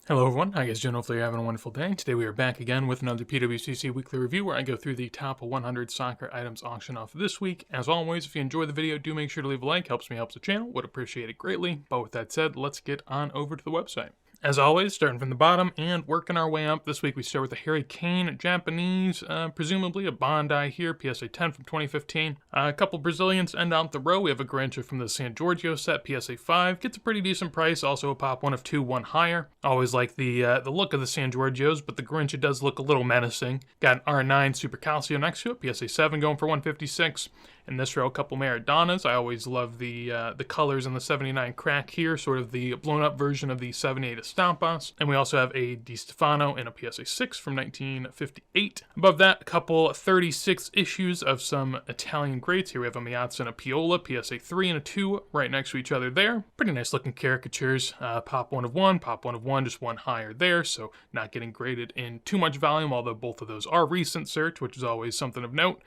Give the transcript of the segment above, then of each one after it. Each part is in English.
Hello everyone, how you guys doing? Hopefully you're having a wonderful day. Today we are back again with another PWCC weekly review where I go through the top 100 soccer items auction off this week. As always, if you enjoy the video, do make sure to leave a like. Helps me, helps the channel. Would appreciate it greatly. But with that said, let's get on over to the website. As always, starting from the bottom and working our way up. This week we start with the Harry Kane Japanese, presumably a Bondi here, PSA 10 from 2015. A couple Brazilians end out the row. We have a Garrincha from the San Giorgio set, PSA 5. Gets a pretty decent price, also a pop 1 of 2, 1 higher. Always like the look of the San Giorgios, but the Garrincha does look a little menacing. Got an R9 Super Calcio next to it, PSA 7 going for 156. In this row, a couple Maradonas. I always love the colors in the 79 crack here, sort of the blown-up version of the 78 Estampas. And we also have a Di Stefano in a PSA 6 from 1958. Above that, a couple 36 issues of some Italian greats. Here we have a Miazza and a Piola, PSA 3 and a 2 right next to each other there. Pretty nice looking caricatures. Pop 1 of 1, pop 1 of 1, just 1 higher there, so not getting graded in too much volume, although both of those are recent search, which is always something of note.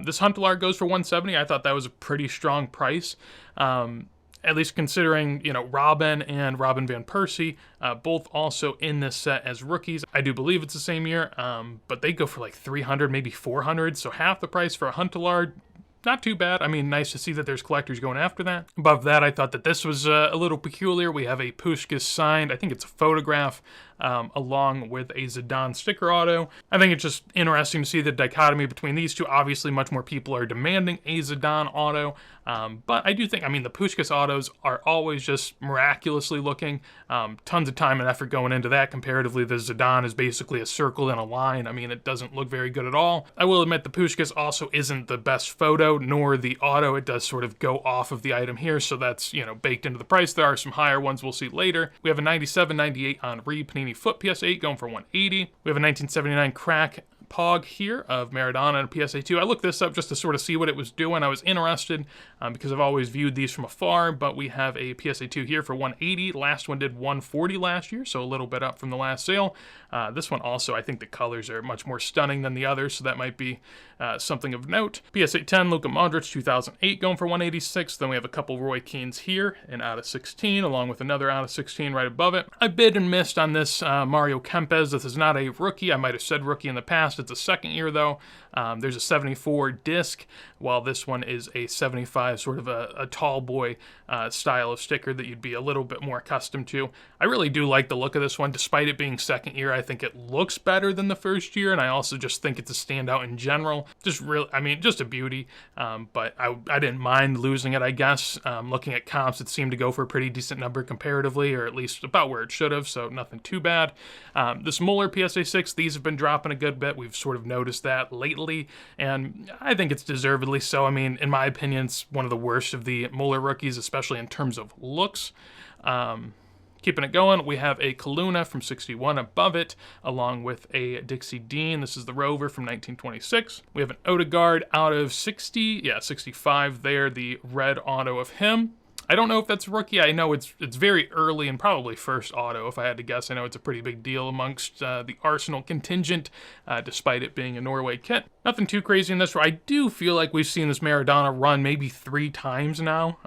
This Huntelaar goes for 170. I thought that was a pretty strong price. At least considering, Robin and Robin Van Persie, both also in this set as rookies. I do believe it's the same year, but they go for like 300, maybe 400, so half the price for a Huntelaar. Not too bad. I mean, nice to see that there's collectors going after that. Above that, I thought that this was a little peculiar. We have a Puskás signed, I think it's a photograph, along with a Zidane sticker auto. I think it's just interesting to see the dichotomy between these two. Obviously, much more people are demanding a Zidane auto, but I do think, the Puskás autos are always just miraculously looking. Tons of time and effort going into that. Comparatively, the Zidane is basically a circle and a line. It doesn't look very good at all. I will admit the Puskás also isn't the best photo, nor the auto. It does sort of go off of the item here, so that's, baked into the price. There are some higher ones we'll see later. We have a 97-98 Henry Panini Foot PSA 8 going for 180. We have a 1979 crack Pog here of Maradona and a PSA 2. I looked this up just to sort of see what it was doing. I was interested because I've always viewed these from afar, but we have a PSA 2 here for 180. Last one did 140 last year, so a little bit up from the last sale. This one also, I think the colors are much more stunning than the others, so that might be something of note. PSA 10, Luka Modric, 2008, going for 186. Then we have a couple Roy Keanes here, an out of 16, along with another out of 16 right above it. I bid and missed on this Mario Kempes. This is not a rookie. I might have said rookie in the past. It's a second year, though. There's a 74 disc, while this one is a 75, sort of a tall boy style of sticker that you'd be a little bit more accustomed to. I really do like the look of this one. Despite it being second year, I think it looks better than the first year, and I also just think it's a standout in general. Just really, just a beauty, but I didn't mind losing it, I guess. Looking at comps, it seemed to go for a pretty decent number comparatively, or at least about where it should have, so nothing too bad. This Muller PSA 6, these have been dropping a good bit. We've sort of noticed that lately, and I think it's deservedly so. In my opinion, it's one of the worst of the Muller rookies, especially in terms of looks. Keeping it going, we have a Kaluna from 61 above it, along with a Dixie Dean. This is the Rover from 1926. We have an Odegaard out of 65 there, the red auto of him. I don't know if that's rookie. I know it's very early and probably first auto, if I had to guess. I know it's a pretty big deal amongst the Arsenal contingent, despite it being a Norway kit. Nothing too crazy in this. I do feel like we've seen this Maradona run maybe 3 times now.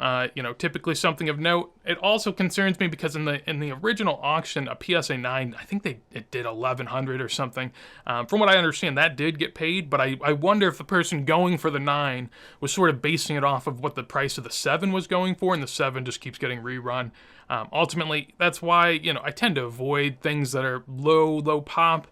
Typically something of note. It also concerns me because in the original auction, a PSA 9, I think it did 1,100 or something. From what I understand, that did get paid, but I wonder if the person going for the 9 was sort of basing it off of what the price of the 7 was going for, and the 7 just keeps getting rerun. Ultimately, that's why, I tend to avoid things that are low pop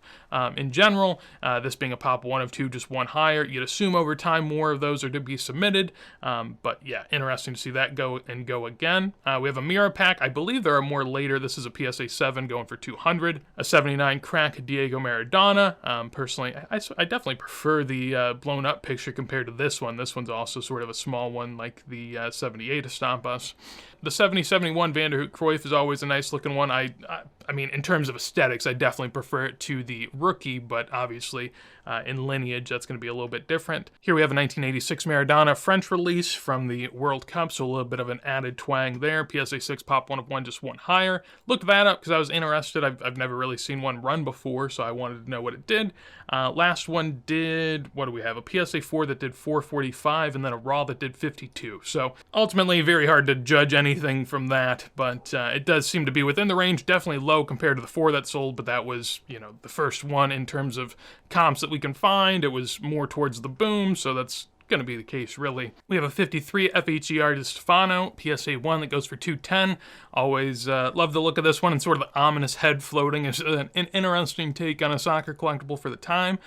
in general. This being a pop 1 of 2, just 1 higher. You'd assume over time more of those are to be submitted. But yeah, interesting to see that go again. We have a Mira pack. I believe there are more later. This is a PSA 7 going for 200. A 79 crack Diego Maradona. Personally, I definitely prefer the blown up picture compared to this one. This one's also sort of a small one like the 78 Estampas. The 70-71 Van der Hoek Cruyff is always a nice looking one. I mean, in terms of aesthetics, I definitely prefer it to the rookie, but obviously in lineage, that's going to be a little bit different. Here we have a 1986 Maradona French release from the World Cup, so a little bit of an added twang there. PSA 6 pop 1 of 1, just one higher. Looked that up because I was interested. I've never really seen one run before, so I wanted to know what it did. Last one did, what do we have? A PSA 4 that did 445, and then a raw that did 52. So ultimately, very hard to judge anything from that, but it does seem to be within the range. Definitely low compared to the 4 that sold, but that was, the first one in terms of comps that we can find. It was more towards the boom, so that's going to be the case, really. We have a 53 FHER Di Stefano PSA 1 that goes for 210. Always love the look of this one, and sort of the ominous head floating is an interesting take on a soccer collectible for the time.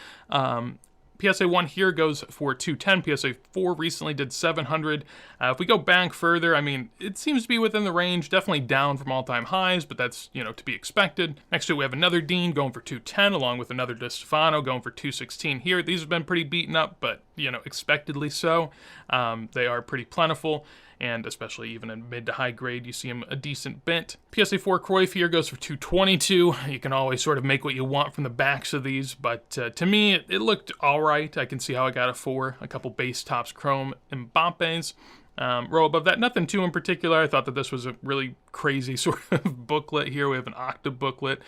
PSA 1 here goes for 210. PSA 4 recently did 700. If we go back further, I mean, it seems to be within the range, definitely down from all-time highs, but that's, to be expected. Next to it, we have another Dean going for 210, along with another Di Stefano going for 216 here. These have been pretty beaten up, but, expectedly so. They are pretty plentiful, and especially even in mid to high grade, you see them a decent bent. PSA 4 Cruyff here goes for 222. You can always sort of make what you want from the backs of these, but to me, it looked all right. I can see how I got a 4. A couple base tops chrome Mbappe's. Row above that, nothing too in particular. I thought that this was a really crazy sort of booklet here. We have an Octa booklet.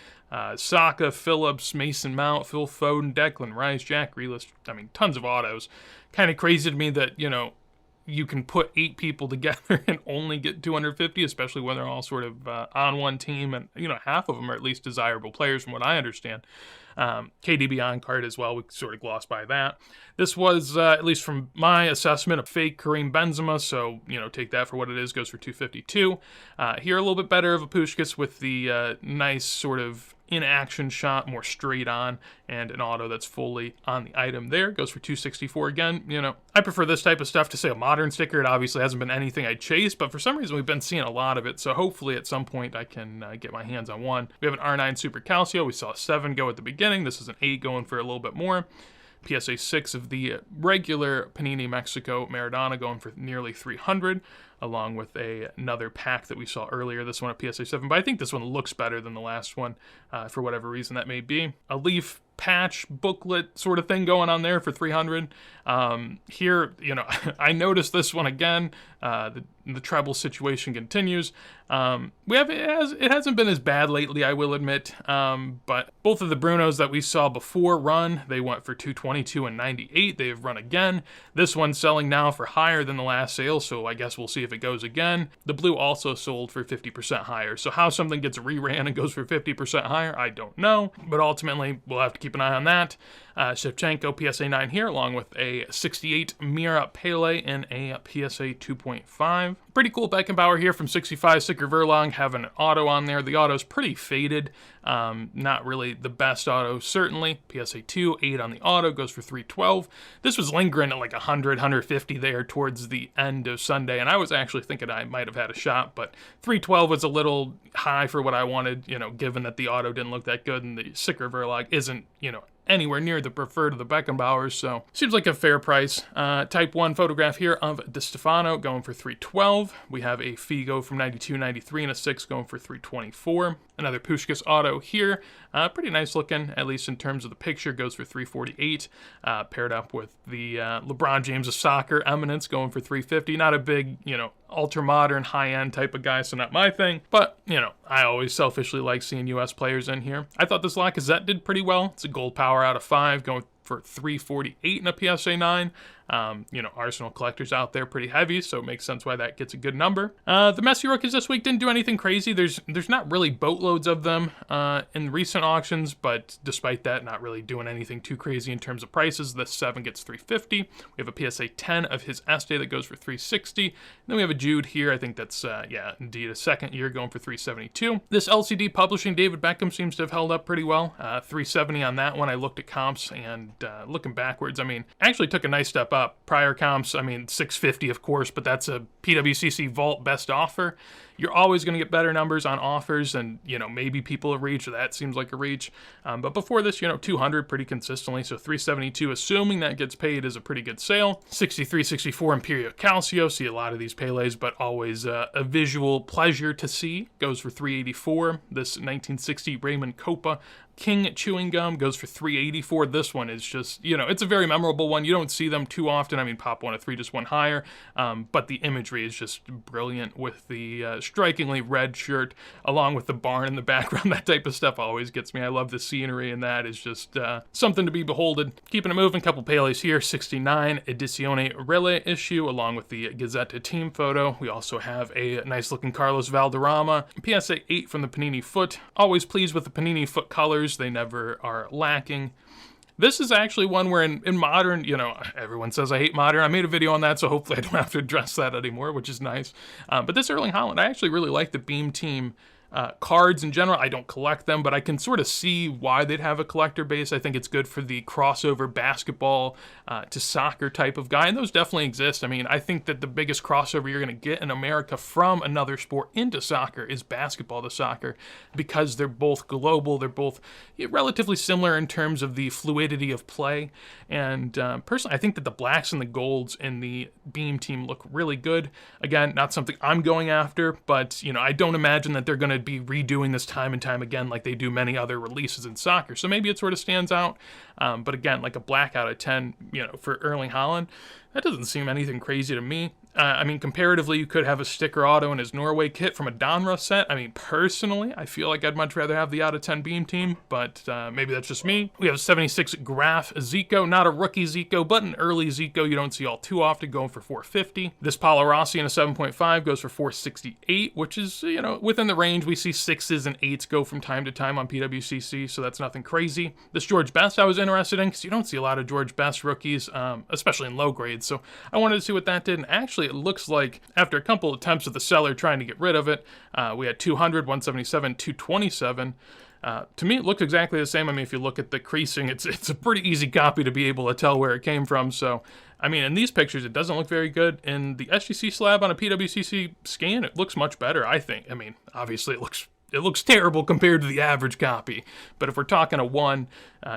Saka, Phillips, Mason Mount, Phil Foden, Declan Rice, Jack Grealish. I mean, tons of autos. Kind of crazy to me that, you can put 8 people together and only get 250, especially when they're all sort of on one team, and half of them are at least desirable players from what I understand. KDB on card as well, we sort of glossed by that. This was, at least from my assessment, a fake Karim Benzema, so, take that for what it is, goes for 252. Here a little bit better of a Puskás with the nice sort of in-action shot, more straight on, and an auto that's fully on the item there. Goes for 264 again. I prefer this type of stuff to, say, a modern sticker. It obviously hasn't been anything I chase, but for some reason we've been seeing a lot of it, so hopefully at some point I can get my hands on one. We have an R9 Super Calcio. We saw a 7 go at the beginning. This is an 8 going for a little bit more. PSA 6 of the regular Panini Mexico Maradona going for nearly 300, along with another pack that we saw earlier, this one at PSA 7, but I think this one looks better than the last one, for whatever reason that may be. A Leaf patch booklet sort of thing going on there for 300. Here, I noticed this one again. The treble situation continues. It hasn't been as bad lately, I will admit. But both of the Brunos that we saw before run, they went for 222 and 98. They have run again. This one's selling now for higher than the last sale, so I guess we'll see if it goes again. The blue also sold for 50% higher. So how something gets reran and goes for 50% higher, I don't know. But ultimately, we'll have to keep an eye on that. Shevchenko PSA 9 here, along with a 68 Mira Pele and a PSA 2.5. Pretty cool Beckenbauer here from 65 Sicker Verlong, having an auto on there. The auto's pretty faded. Not really the best auto, certainly. PSA 2, 8 on the auto, goes for 312. This was lingering at like 100, 150 there towards the end of Sunday, and I was actually thinking I might have had a shot, but 312 was a little high for what I wanted, given that the auto didn't look that good and the Sicker Verlong isn't, anywhere near the preferred of the Beckenbauers, so seems like a fair price. Type 1 photograph here of Di Stefano going for 312. We have a Figo from 92, 93, and a 6 going for 324. Another Puskás auto here. Pretty nice looking, at least in terms of the picture, goes for 348. Paired up with the LeBron James of soccer eminence going for 350. Not a big, ultra-modern, high-end type of guy, so not my thing. But, I always selfishly like seeing U.S. players in here. I thought this Lacazette did pretty well. It's a gold power out of 5, going for 348 in a PSA 9. Arsenal collectors out there pretty heavy, so it makes sense why that gets a good number. The Messi rookies this week didn't do anything crazy. There's not really boatloads of them in recent auctions, but despite that, not really doing anything too crazy in terms of prices. The 7 gets 350. We have a PSA 10 of his Este that goes for 360. And then we have a Jude here. I think that's, indeed a second year going for 372. This LCD Publishing David Beckham seems to have held up pretty well. 370 on that one. I looked at comps and looking backwards, actually took a nice step up. Prior comps, 650 of course, but that's a PWCC Vault best offer. you're always going to get better numbers on offers, and, maybe people have reached, that seems like a reach. But before this, 200 pretty consistently, so 372, assuming that gets paid, is a pretty good sale. 63, 64 Imperio Calcio, see a lot of these Peles, but always a visual pleasure to see, goes for 384. This 1960 Raymond Copa King Chewing Gum goes for 384. This one is just, it's a very memorable one. You don't see them too often. I mean, Pop 103 just went higher, but the imagery is just brilliant with the strikingly red shirt, along with the barn in the background. That type of stuff always gets me. I love the scenery, and that is just something to be beholden. Keeping it moving, couple Peles here. 69 Edizione Relay issue, along with the Gazzetta team photo. We also have a nice looking Carlos Valderrama. PSA 8 from the Panini Foot. Always pleased with the Panini Foot colors. They never are lacking. This is actually one where in modern, everyone says I hate modern. I made a video on that, so hopefully I don't have to address that anymore, which is nice. But this Erling Haaland, I actually really like the Beam Team cards in general. I don't collect them, but I can sort of see why they'd have a collector base. I think it's good for the crossover basketball to soccer type of guy, and those definitely exist. I mean, I think that the biggest crossover you're going to get in America from another sport into soccer is basketball to soccer, because they're both global, they're both relatively similar in terms of the fluidity of play, and personally, I think that the blacks and the golds in the Beam Team look really good. Again, not something I'm going after, but, I don't imagine that they're going to be redoing this time and time again like they do many other releases in soccer. So maybe it sort of stands out. But again, like a black out of 10, for Erling Haaland, that doesn't seem anything crazy to me. I mean, comparatively, you could have a sticker auto in his Norway kit from a Donruss set. I mean, personally, I feel like I'd much rather have the out of 10 Beam Team, but maybe that's just me. We have 76 Graf Zico, not a rookie Zico, but an early Zico you don't see all too often, going for 450. This Paulo Rossi in a 7.5 goes for 468, which is, within the range. We see 6s and 8s go from time to time on PWCC, so that's nothing crazy. This George Best I was interested in, because you don't see a lot of George Best rookies, especially in low grades, so I wanted to see what that did, and actually it looks like after a couple attempts of the seller trying to get rid of it, we had 200, 177, 227. To me, it looked exactly the same. I mean, if you look at the creasing, it's a pretty easy copy to be able to tell where it came from. So, I mean, in these pictures, it doesn't look very good. In the SGC slab on a PWCC scan, it looks much better, I think. I mean, obviously it looks terrible compared to the average copy, but if we're talking a 1,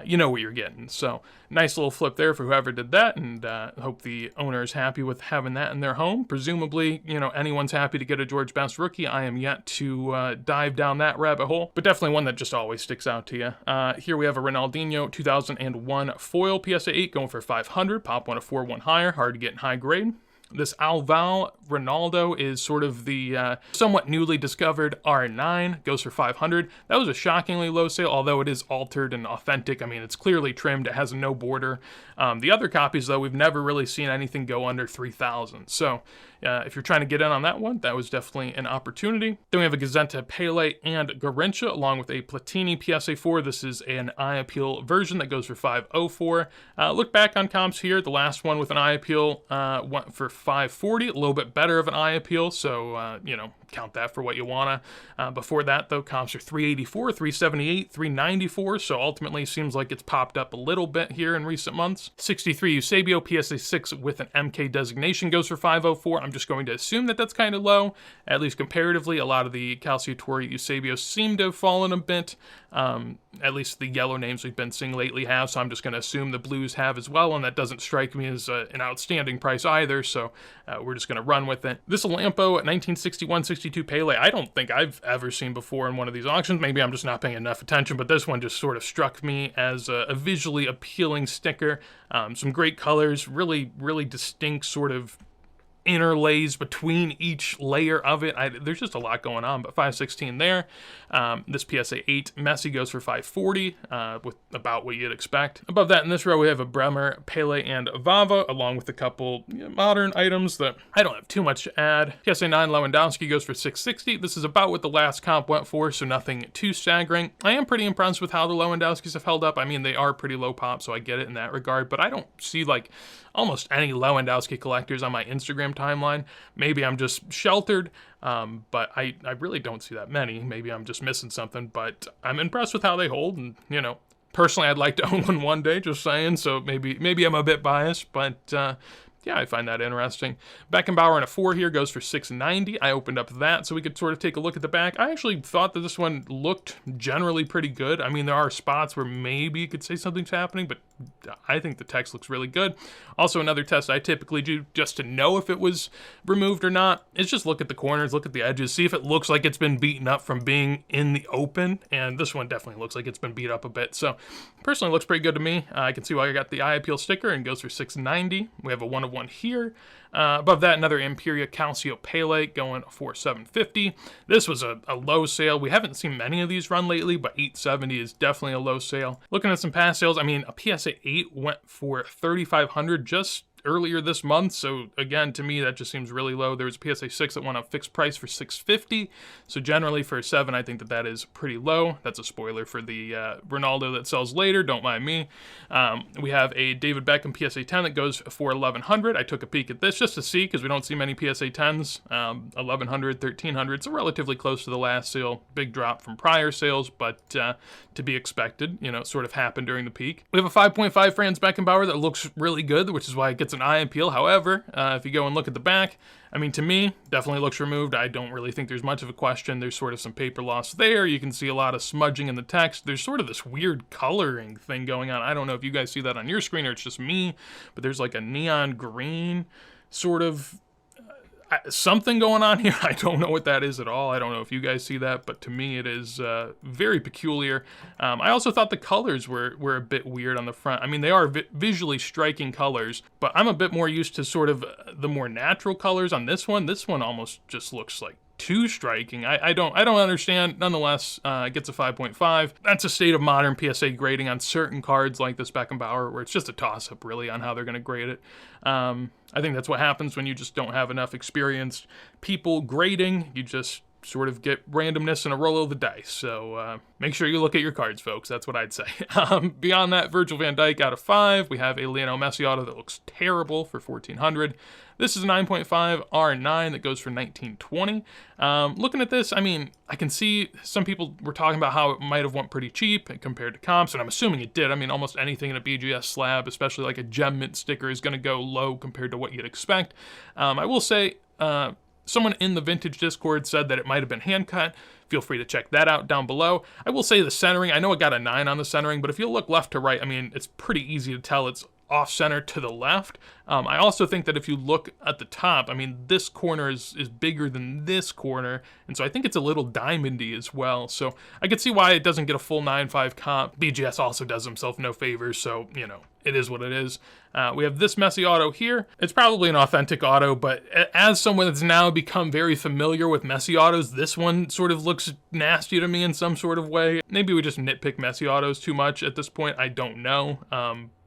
you know what you're getting. So nice little flip there for whoever did that, and hope the owner is happy with having that in their home. Presumably, anyone's happy to get a George Best rookie. I am yet to dive down that rabbit hole, but definitely one that just always sticks out to you. Here we have a Ronaldinho 2001 foil PSA 8 going for 500, Pop 104, 1 higher, hard to get in high grade. This Alval Ronaldo is sort of the somewhat newly discovered R9, goes for 500. That was a shockingly low sale, although it is altered and authentic. I mean, it's clearly trimmed. It has no border. The other copies, though, we've never really seen anything go under 3,000. So if you're trying to get in on that one, that was definitely an opportunity. Then we have a Gazzetta Pele and Garrincha, along with a Platini PSA 4. This is an eye appeal version that goes for 504. Look back on comps here. The last one with an eye appeal went for 540, a little bit better of an eye appeal, so, count that for what you wanna. Before that, though, comps are 384, 378, 394, so ultimately seems like it's popped up a little bit here in recent months. 63 Eusebio PSA 6 with an MK designation goes for 504. I'm just going to assume that that's kind of low, at least comparatively. A lot of the Calciatori Eusebios seem to have fallen a bit. At least the yellow names we've been seeing lately have, so I'm just going to assume the blues have as well, and that doesn't strike me as an outstanding price either, so we're just going to run with it. This Lampo 1961-62 Pele, I don't think I've ever seen before in one of these auctions. Maybe I'm just not paying enough attention, but this one just sort of struck me as a visually appealing sticker. Some great colors, really, really distinct sort of interlays between each layer of it. There's just a lot going on, but 516 there. This PSA 8 Messi goes for 540, with about what you'd expect. Above that in this row, we have a Bremer, Pele, and Vava, along with a couple modern items that I don't have too much to add. PSA 9 Lewandowski goes for 660. This is about what the last comp went for, so nothing too staggering. I am pretty impressed with how the Lewandowskis have held up. I mean, they are pretty low pop, so I get it in that regard, but I don't see like almost any Lewandowski collectors on my Instagram timeline. Maybe I'm just sheltered, but I really don't see that many. Maybe I'm just missing something, but I'm impressed with how they hold, and personally I'd like to own one day, just saying, so maybe I'm a bit biased, but Yeah, I find that interesting. Beckenbauer in a 4 here goes for $690. I opened up that so we could sort of take a look at the back. I actually thought that this one looked generally pretty good. I mean, there are spots where maybe you could say something's happening, but I think the text looks really good. Also, another test I typically do just to know if it was removed or not is just look at the corners, look at the edges, see if it looks like it's been beaten up from being in the open, and this one definitely looks like it's been beat up a bit. So, personally, looks pretty good to me. I can see why I got the eye appeal sticker and goes for $690. We have a 1 of 1 here. Above that, another Imperia Calcio Pele going for $750. This was a low sale. We haven't seen many of these run lately, but $870 is definitely a low sale. Looking at some past sales, I mean, a PSA 8 went for $3,500 just earlier this month, so again, to me, that just seems really low. There was a PSA 6 that went on fixed price for $650, so generally for a 7, I think that is pretty low. That's a spoiler for the Ronaldo that sells later, don't mind me. We have a David Beckham PSA 10 that goes for $1,100. I took a peek at this just to see, because we don't see many PSA 10s. $1,100, $1,300, so relatively close to the last sale. Big drop from prior sales, but to be expected, you know, it sort of happened during the peak. We have a 5.5 Franz Beckenbauer that looks really good, which is why it gets an eye appeal. However, if you go and look at the back, I mean, to me, definitely looks removed. I don't really think there's much of a question. There's sort of some paper loss there. You can see a lot of smudging in the text. There's sort of this weird coloring thing going on. I don't know if you guys see that on your screen or it's just me, but there's like a neon green sort of something going on here. I don't know what that is at all. I don't know if you guys see that, but to me it is very peculiar. I also thought the colors were a bit weird on the front. I mean, they are visually striking colors, but I'm a bit more used to sort of the more natural colors on this one. This one almost just looks like too striking. I don't understand. Nonetheless, it gets a 5.5. That's a state of modern PSA grading on certain cards like this Beckenbauer, where it's just a toss-up really on how they're going to grade it. I think that's what happens when you just don't have enough experienced people grading. You just sort of get randomness and a roll of the dice. So make sure you look at your cards, folks. That's what I'd say. Beyond that, Virgil van Dijk out of 5. We have a Lionel Messi auto that looks terrible for $1,400. This is a 9.5 R9 that goes for $1,920. Looking at this, I mean, I can see some people were talking about how it might have went pretty cheap compared to comps, and I'm assuming it did. I mean, almost anything in a BGS slab, especially like a gem mint sticker, is going to go low compared to what you'd expect. I will say, someone in the Vintage Discord said that it might have been hand cut. Feel free to check that out down below. I will say the centering, I know it got a 9 on the centering, but if you look left to right, I mean, it's pretty easy to tell it's off-center to the left. I also think that if you look at the top, I mean, this corner is bigger than this corner, and so I think it's a little diamondy as well. So I could see why it doesn't get a full 9.5 comp. BGS also does himself no favors, so, you know, it is what it is. We have this Messi auto here. It's probably an authentic auto, but as someone that's now become very familiar with Messi autos, this one sort of looks nasty to me in some sort of way. Maybe we just nitpick Messi autos too much at this point. I don't know.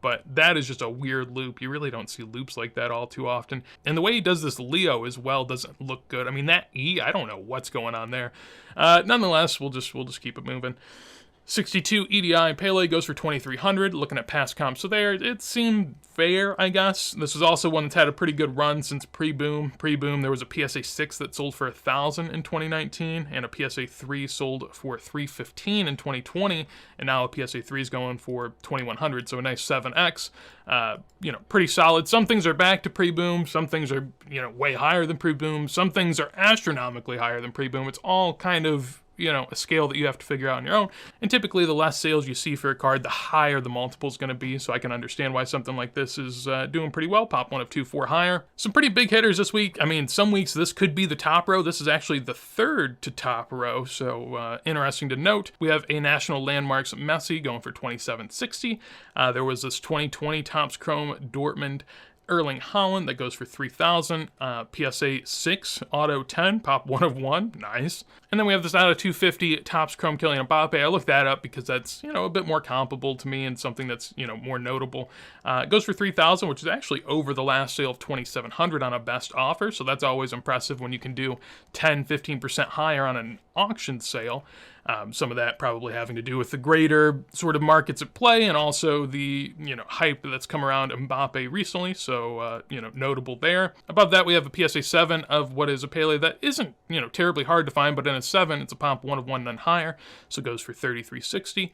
But that is just a weird loop. You really don't see loops like that all too often. And the way he does this Leo as well doesn't look good. I mean, that E, I don't know what's going on there. Nonetheless, we'll just keep it moving. 62 EDI Pele goes for $2,300. Looking at past comps, so there, it seemed fair, I guess. This is also one that's had a pretty good run since pre-boom. Pre-boom, there was a PSA 6 that sold for $1,000 in 2019, and a PSA 3 sold for $315 in 2020, and now a PSA 3 is going for $2,100, so a nice 7x. You know, pretty solid. Some things are back to pre-boom. Some things are, you know, way higher than pre-boom. Some things are astronomically higher than pre-boom. It's all kind of, you know, a scale that you have to figure out on your own. And typically the less sales you see for a card, the higher the multiple is going to be. So I can understand why something like this is doing pretty well. Pop 1 of 2, 4 higher. Some pretty big hitters this week. I mean, some weeks this could be the top row. This is actually the third to top row. So interesting to note. We have a National Landmarks Messi going for $2,760. There was this 2020 Topps Chrome Dortmund Erling Haaland that goes for $3,000. PSA 6 Auto 10, pop 1 of 1, nice. And then we have this out of 250 Topps Chrome Kylian Mbappe. I looked that up because that's, you know, a bit more comparable to me and something that's, you know, more notable. It goes for $3,000, which is actually over the last sale of $2,700 on a best offer. So that's always impressive when you can do 10, 15% higher on an auction sale. Some of that probably having to do with the greater sort of markets at play, and also the hype that's come around Mbappe recently. So notable there. Above that, we have a PSA 7 of what is a Pele that isn't terribly hard to find, but in a 7, it's a pomp 1 of 1, none higher, so it goes for $33.60.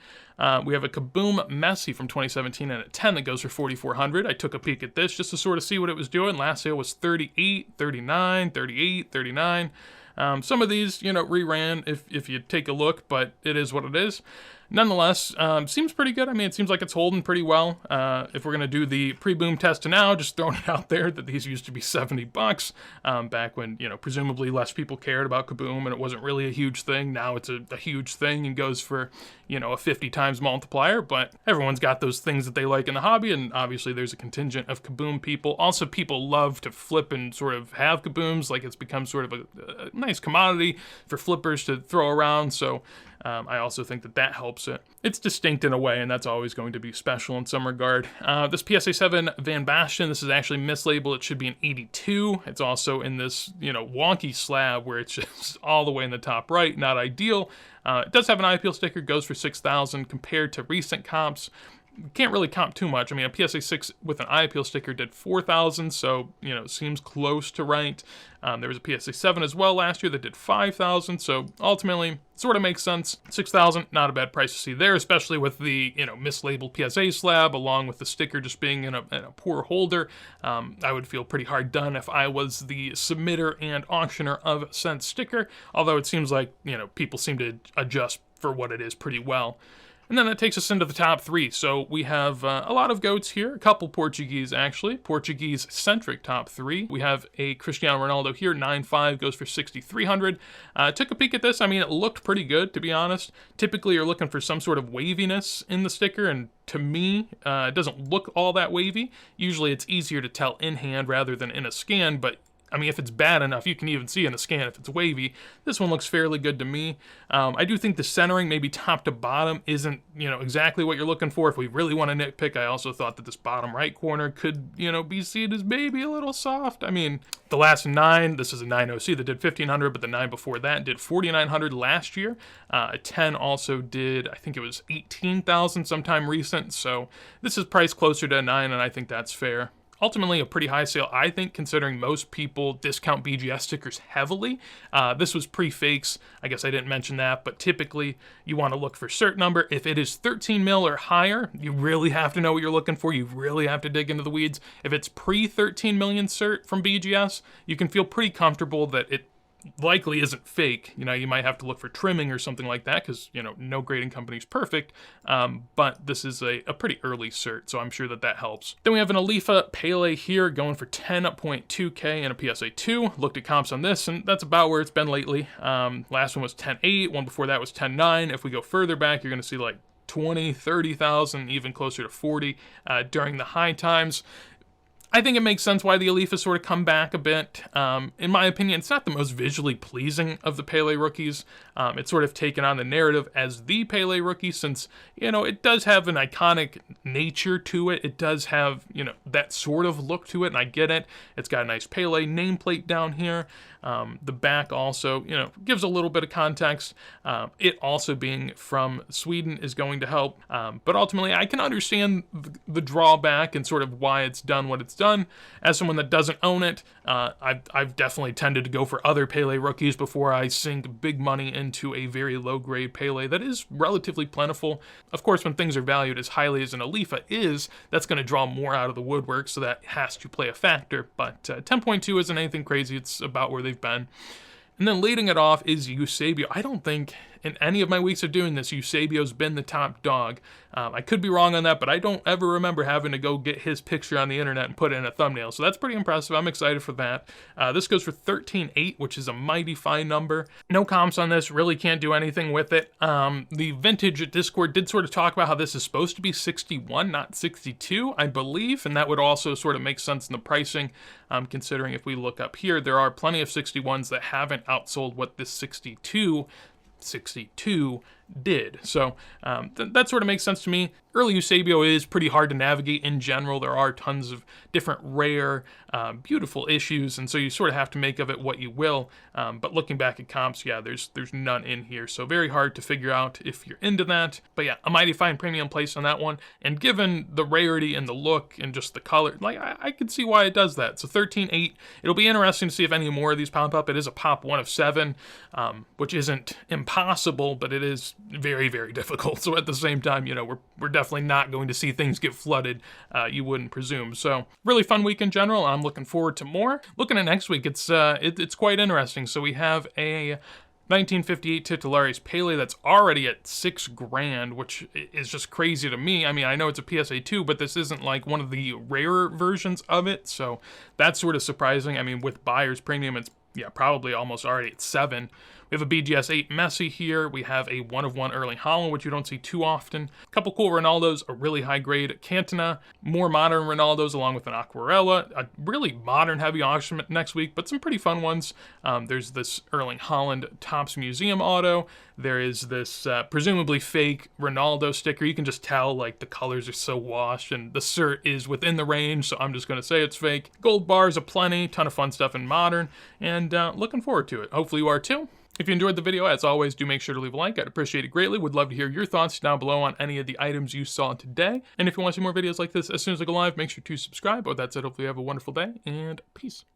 We have a Kaboom Messi from 2017 and a 10 that goes for $4,400. I took a peek at this just to sort of see what it was doing. Last sale was 38, 39, 38, 39. Some of these, reran if you take a look, but it is what it is. Nonetheless, seems pretty good. I mean, it seems like it's holding pretty well. If we're going to do the pre-boom test now, just throwing it out there that these used to be $70 back when, presumably less people cared about Kaboom and it wasn't really a huge thing. Now it's a huge thing and goes for, a 50 times multiplier, but everyone's got those things that they like in the hobby, and obviously there's a contingent of Kaboom people. Also, people love to flip and sort of have Kabooms, like it's become sort of a nice commodity for flippers to throw around, so I also think that helps it. It's distinct in a way, and that's always going to be special in some regard. This PSA 7 Van Basten, this is actually mislabeled. It should be an 82. It's also in this, wonky slab where it's just all the way in the top right. Not ideal. It does have an eye appeal sticker, goes for $6,000 compared to recent comps. Can't really comp too much. I mean, a PSA 6 with an eye appeal sticker did $4,000, so, seems close to right. There was a PSA 7 as well last year that did $5,000, so ultimately, sort of makes sense. $6,000, not a bad price to see there, especially with the, mislabeled PSA slab, along with the sticker just being in a poor holder. I would feel pretty hard done if I was the submitter and auctioneer of said sticker, although it seems like, people seem to adjust for what it is pretty well. And then that takes us into the top 3. So we have a lot of goats here, a couple Portuguese actually, Portuguese-centric top 3. We have a Cristiano Ronaldo here, 9.5, goes for $6,300. Took a peek at this. I mean, it looked pretty good, to be honest. Typically, you're looking for some sort of waviness in the sticker, and to me, it doesn't look all that wavy. Usually, it's easier to tell in hand rather than in a scan, but I mean, if it's bad enough, you can even see in a scan if it's wavy. This one looks fairly good to me. I do think the centering, maybe top to bottom, isn't, exactly what you're looking for. If we really want to nitpick, I also thought that this bottom right corner could, be seen as maybe a little soft. I mean, the last 9, this is a 9OC that did $1,500, but the 9 before that did $4,900 last year. A 10 also did, I think it was $18,000 sometime recent. So this is priced closer to a 9, and I think that's fair. Ultimately, a pretty high sale, I think, considering most people discount BGS stickers heavily. This was pre-fakes. I guess I didn't mention that, but typically you want to look for cert number. If it is 13 mil or higher, you really have to know what you're looking for. You really have to dig into the weeds. If it's pre-13 million cert from BGS, you can feel pretty comfortable that it likely isn't fake. You might have to look for trimming or something like that because, no grading company is perfect. But this is a pretty early cert, so I'm sure that helps. Then we have an Alifa Pele here going for 10.2K and a PSA 2. Looked at comps on this, and that's about where it's been lately. Last one was 10.8. One before that was 10.9. If we go further back, you're going to see like 20, 30,000, even closer to 40 during the high times. I think it makes sense why the Alifa sort of come back a bit. In my opinion, it's not the most visually pleasing of the Pele rookies. It's sort of taken on the narrative as the Pele rookie since, it does have an iconic nature to it. It does have, that sort of look to it, and I get it. It's got a nice Pele nameplate down here. The back also, gives a little bit of context. It also being from Sweden is going to help. But ultimately, I can understand the drawback and sort of why it's done what it's done. As someone that doesn't own it, I've definitely tended to go for other Pele rookies before I sink big money into a very low-grade Pele that is relatively plentiful. Of course, when things are valued as highly as an Alifa is, that's going to draw more out of the woodwork, so that has to play a factor. But 10.2 isn't anything crazy. It's about where they've been. And then leading it off is Eusebio. I don't think in any of my weeks of doing this, Eusebio's been the top dog. I could be wrong on that, but I don't ever remember having to go get his picture on the internet and put it in a thumbnail. So that's pretty impressive. I'm excited for that. This goes for 13.8, which is a mighty fine number. No comps on this. Really can't do anything with it. The vintage Discord did sort of talk about how this is supposed to be 61, not 62, I believe. And that would also sort of make sense in the pricing, considering if we look up here, there are plenty of 61s that haven't outsold what this 62 did. So that sort of makes sense to me. Early Eusebio is pretty hard to navigate in general. There are tons of different rare, beautiful issues, and so you sort of have to make of it what you will. But looking back at comps, yeah, there's none in here, so very hard to figure out if you're into that. But yeah, a mighty fine premium place on that one, and given the rarity and the look and just the color, like I could see why it does that. So 13.8. It'll be interesting to see if any more of these pop up. It is a pop 1 of 7, which isn't impossible, but it is very, very difficult. So at the same time, you know, we're definitely not going to see things get flooded, you wouldn't presume. So really fun week in general, and I'm looking forward to more. Looking at next week, it's quite interesting. So we have a 1958 Titulares Pele that's already at $6,000, which is just crazy to me. I mean, I know it's a PSA 2, but this isn't like one of the rarer versions of it, so that's sort of surprising. I mean, with buyer's premium, it's probably almost already at 7. We have a BGS 8 Messi here. We have a 1 of 1 Erling Haaland, which you don't see too often. A couple cool Ronaldos, a really high grade Cantona, more modern Ronaldos along with an Aquarella, a really modern heavy auction next week, but some pretty fun ones. There's this Erling Haaland Topps Museum auto. There is this presumably fake Ronaldo sticker. You can just tell, like, the colors are so washed, and the cert is within the range, so I'm just going to say it's fake. Gold bars aplenty, ton of fun stuff in modern, and looking forward to it. Hopefully you are too. If you enjoyed the video, as always, do make sure to leave a like. I'd appreciate it greatly. Would love to hear your thoughts down below on any of the items you saw today. And if you want to see more videos like this as soon as I go live, make sure to subscribe. But with that said, hopefully you have a wonderful day, and peace.